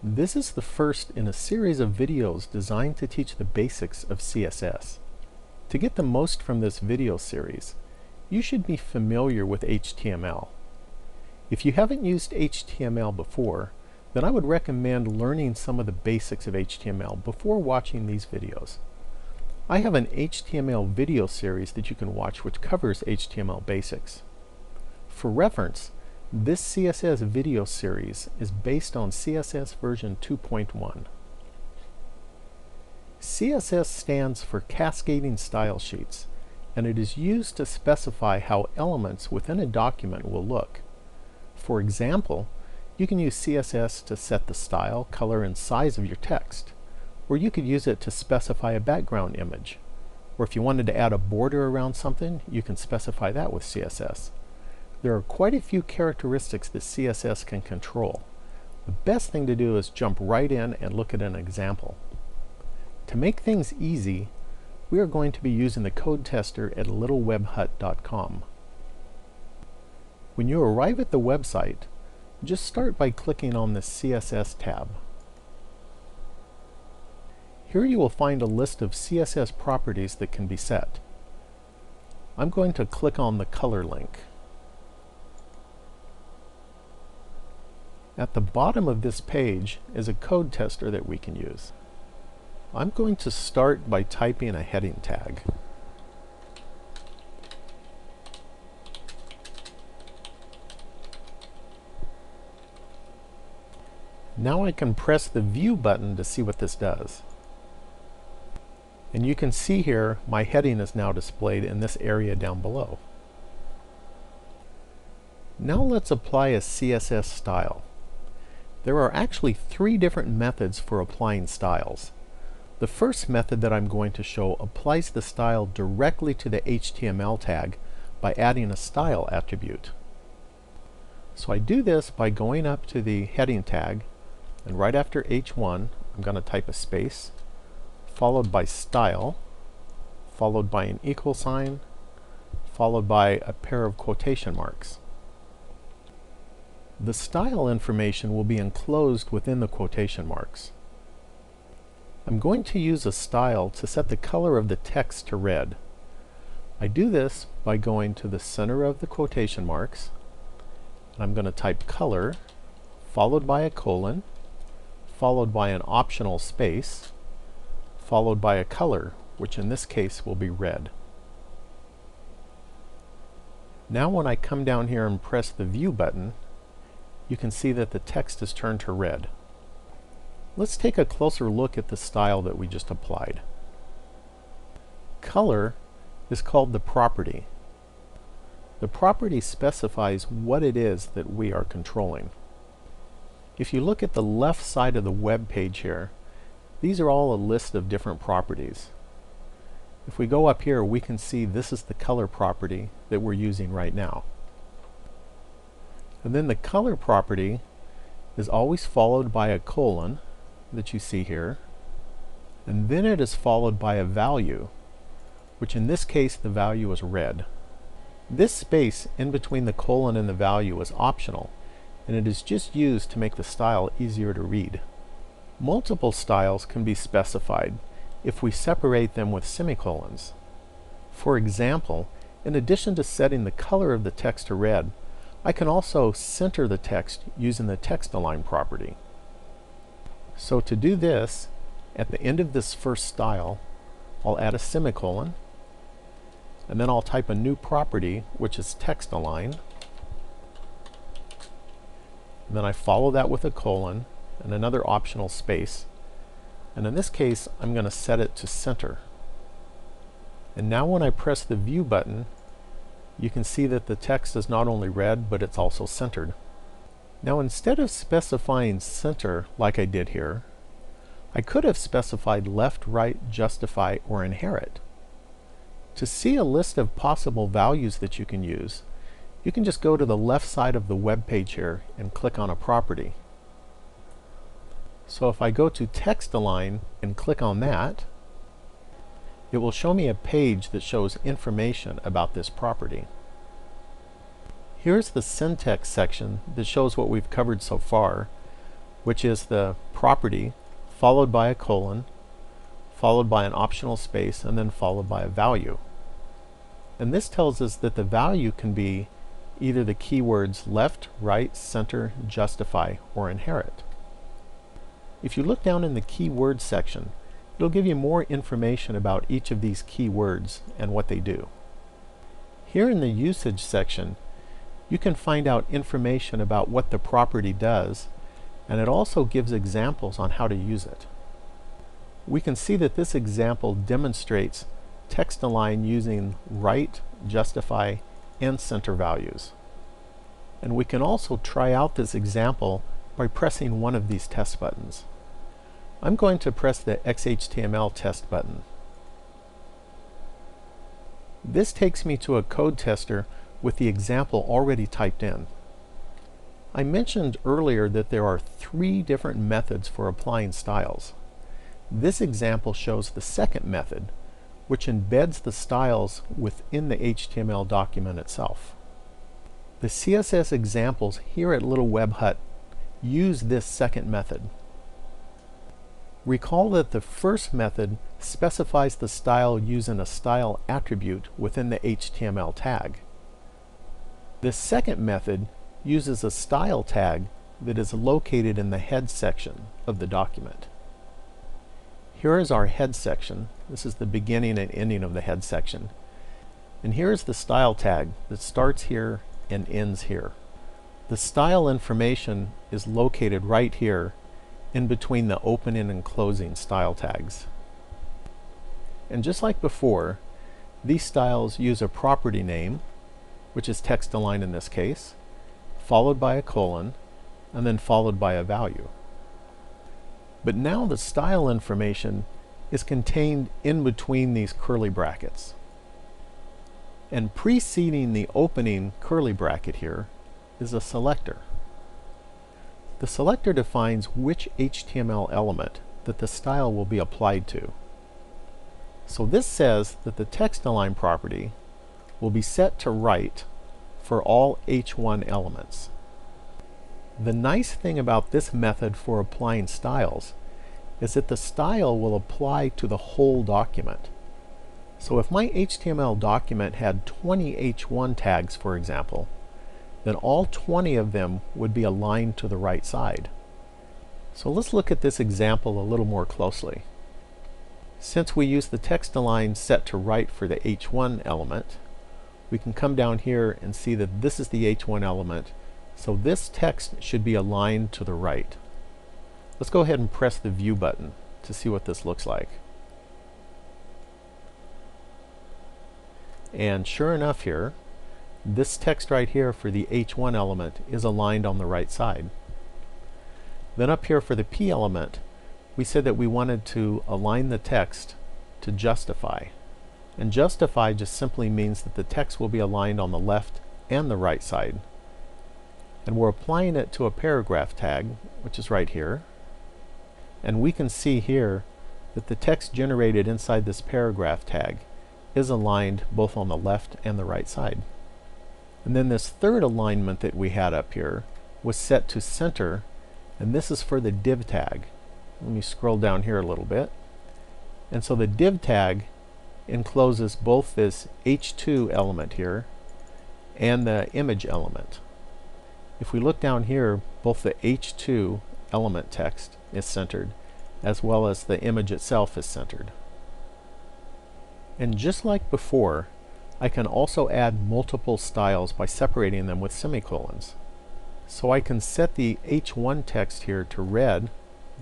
This is the first in a series of videos designed to teach the basics of CSS. To get the most from this video series, you should be familiar with HTML. If you haven't used HTML before, then I would recommend learning some of the basics of HTML before watching these videos. I have an HTML video series that you can watch which covers HTML basics. For reference, this CSS video series is based on CSS version 2.1. CSS stands for Cascading Style Sheets, and it is used to specify how elements within a document will look. For example, you can use CSS to set the style, color, and size of your text, or you could use it to specify a background image. Or if you wanted to add a border around something, you can specify that with CSS. There are quite a few characteristics that CSS can control. The best thing to do is jump right in and look at an example. To make things easy, we are going to be using the code tester at littlewebhut.com. When you arrive at the website, just start by clicking on the CSS tab. Here you will find a list of CSS properties that can be set. I'm going to click on the color link. At the bottom of this page is a code tester that we can use. I'm going to start by typing a heading tag. Now I can press the View button to see what this does. And you can see here my heading is now displayed in this area down below. Now let's apply a CSS style. There are actually 3 different methods for applying styles. The first method that I'm going to show applies the style directly to the HTML tag by adding a style attribute. So I do this by going up to the heading tag, and right after H1 I'm going to type a space, followed by style, followed by an equal sign, followed by a pair of quotation marks. The style information will be enclosed within the quotation marks. I'm going to use a style to set the color of the text to red. I do this by going to the center of the quotation marks, and I'm going to type color, followed by a colon, followed by an optional space, followed by a color, which in this case will be red. Now when I come down here and press the View button, you can see that the text is turned to red. Let's take a closer look at the style that we just applied. Color is called the property. The property specifies what it is that we are controlling. If you look at the left side of the web page here, these are all a list of different properties. If we go up here, we can see this is the color property that we're using right now. And then the color property is always followed by a colon that you see here, and then it is followed by a value, which in this case the value is red. This space in between the colon and the value is optional, and it is just used to make the style easier to read. Multiple styles can be specified if we separate them with semicolons. For example, in addition to setting the color of the text to red, I can also center the text using the text align property. So to do this, at the end of this first style, I'll add a semicolon, and then I'll type a new property, which is text align. And then I follow that with a colon and another optional space. And in this case, I'm going to set it to center. And now when I press the View button, you can see that the text is not only red, but it's also centered. Now instead of specifying center like I did here, I could have specified left, right, justify, or inherit. To see a list of possible values that you can use, you can just go to the left side of the web page here and click on a property. So if I go to text align and click on that, it will show me a page that shows information about this property. Here's the syntax section that shows what we've covered so far, which is the property followed by a colon, followed by an optional space, and then followed by a value. And this tells us that the value can be either the keywords left, right, center, justify, or inherit. If you look down in the keyword section, it'll give you more information about each of these keywords and what they do. Here in the usage section, you can find out information about what the property does, and it also gives examples on how to use it. We can see that this example demonstrates text align using right, justify, and center values. And we can also try out this example by pressing one of these test buttons. I'm going to press the XHTML test button. This takes me to a code tester with the example already typed in. I mentioned earlier that there are 3 different methods for applying styles. This example shows the second method, which embeds the styles within the HTML document itself. The CSS examples here at Little Web Hut use this second method. Recall that the first method specifies the style using a style attribute within the HTML tag. The second method uses a style tag that is located in the head section of the document. Here is our head section. This is the beginning and ending of the head section. And here is the style tag that starts here and ends here. The style information is located right here in between the opening and closing style tags. And just like before, these styles use a property name, which is text align in this case, followed by a colon, and then followed by a value. But now the style information is contained in between these curly brackets. And preceding the opening curly bracket here is a selector. The selector defines which HTML element that the style will be applied to. So this says that the text align property will be set to right for all H1 elements. The nice thing about this method for applying styles is that the style will apply to the whole document. So if my HTML document had 20 H1 tags, for example, then all 20 of them would be aligned to the right side. So let's look at this example a little more closely. Since we use the text align set to right for the H1 element, we can come down here and see that this is the H1 element, so this text should be aligned to the right. Let's go ahead and press the View button to see what this looks like. And sure enough here, this text right here for the H1 element is aligned on the right side. Then up here for the P element, we said that we wanted to align the text to justify. And justify just simply means that the text will be aligned on the left and the right side. And we're applying it to a paragraph tag, which is right here. And we can see here that the text generated inside this paragraph tag is aligned both on the left and the right side. And then this third alignment that we had up here was set to center, and this is for the div tag. Let me scroll down here a little bit. And so the div tag encloses both this H2 element here and the image element. If we look down here, both the H2 element text is centered, as well as the image itself is centered. And just like before, I can also add multiple styles by separating them with semicolons. So I can set the H1 text here to red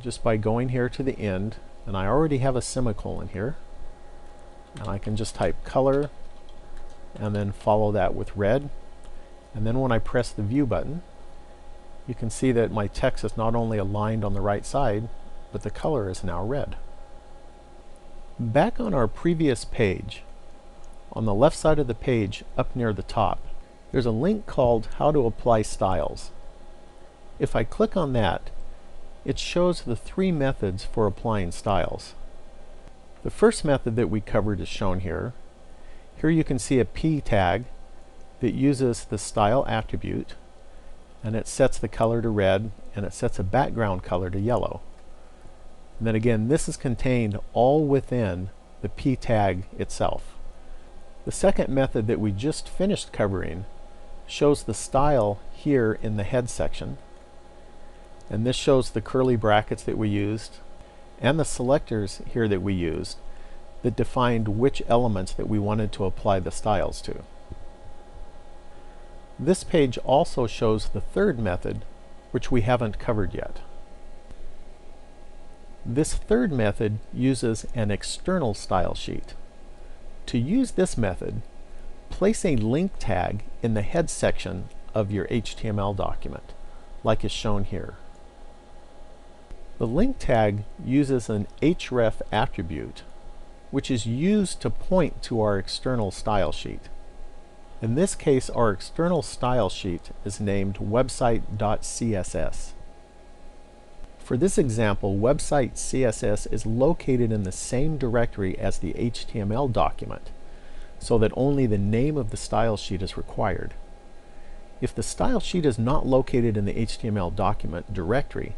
just by going here to the end, and I already have a semicolon here. And I can just type color and then follow that with red. And then when I press the View button, you can see that my text is not only aligned on the right side, but the color is now red. Back on our previous page, on the left side of the page up near the top, there's a link called How to Apply Styles. If I click on that, it shows the 3 methods for applying styles. The first method that we covered is shown here. Here you can see a P tag that uses the style attribute, and it sets the color to red and it sets a background color to yellow. And then again, this is contained all within the p tag itself. The second method that we just finished covering shows the style here in the head section. And this shows the curly brackets that we used and the selectors here that we used that defined which elements that we wanted to apply the styles to. This page also shows the third method, which we haven't covered yet. This third method uses an external style sheet. To use this method, place a link tag in the head section of your HTML document, like is shown here. The link tag uses an href attribute, which is used to point to our external style sheet. In this case, our external style sheet is named website.css. For this example, website CSS is located in the same directory as the HTML document, so that only the name of the style sheet is required. If the style sheet is not located in the HTML document directory,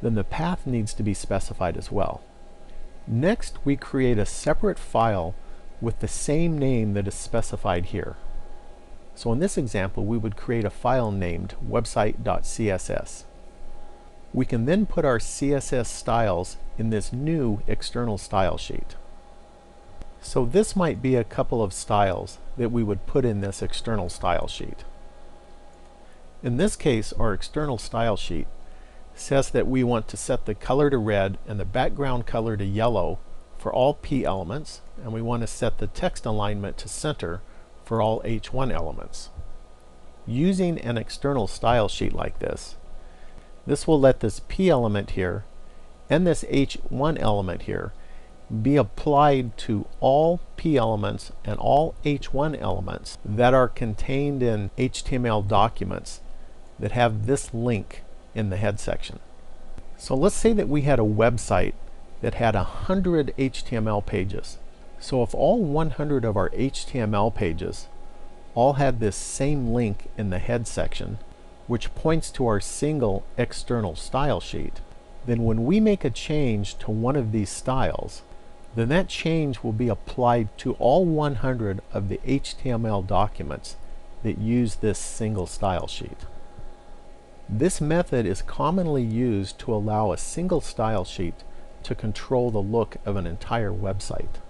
then the path needs to be specified as well. Next, we create a separate file with the same name that is specified here. So in this example, we would create a file named website.css. We can then put our CSS styles in this new external style sheet. So this might be a couple of styles that we would put in this external style sheet. In this case, our external style sheet says that we want to set the color to red and the background color to yellow for all P elements, and we want to set the text alignment to center for all H1 elements. Using an external style sheet like this will let this P element here and this H1 element here be applied to all P elements and all H1 elements that are contained in HTML documents that have this link in the head section. So let's say that we had a website that had 100 HTML pages. So if all 100 of our HTML pages all had this same link in the head section, which points to our single external style sheet, then when we make a change to one of these styles, then that change will be applied to all 100 of the HTML documents that use this single style sheet. This method is commonly used to allow a single style sheet to control the look of an entire website.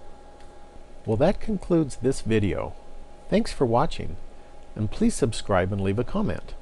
Well, that concludes this video. Thanks for watching, and please subscribe and leave a comment.